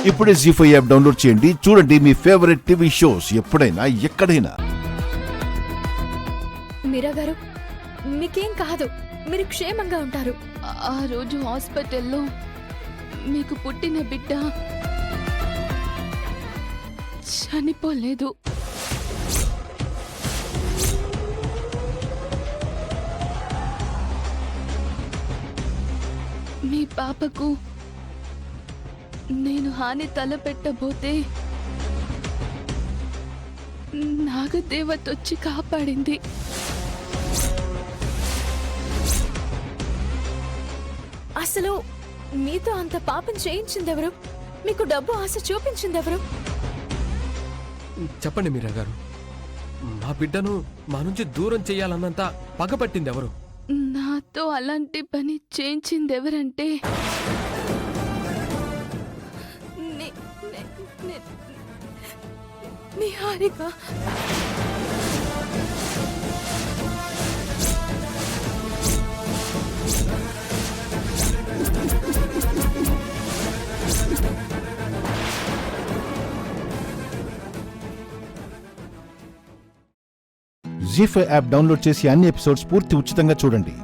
ఇప్పుడే జీ5 app download చేయండి. చూడండి మీ ఫేవరెట్ టీవీ షోస్ ఎప్పుడైనా ఎక్కడైనా. మీరా గారు, మీకేం కాదు, మీరు క్షేమంగా ఉంటారు. ఆ రోజు హాస్పిటల్లో మీకు పుట్టిన బిడ్డ చనిపోలేదు. మీ పాపకు నేను హాని తలపెట్టబోతే నాగదేవతొచ్చి కాపాడింది. అసలు మీతో అంత పాపం చేయించిందెవరు? మీకు డబ్బు ఆశ చూపించిందెవరు? చెప్పండి మీరా గారు, మా బిడ్డను మా నుంచి దూరం చెయ్యాలన్నంత పగపట్టిందెవరు? నాతో అలాంటి పని చేయించిందెవరంటే నిహారిక. జీ5 యాప్ డౌన్లోడ్ చేసి అన్ని ఎపిసోడ్స్ పూర్తి ఉచితంగా చూడండి.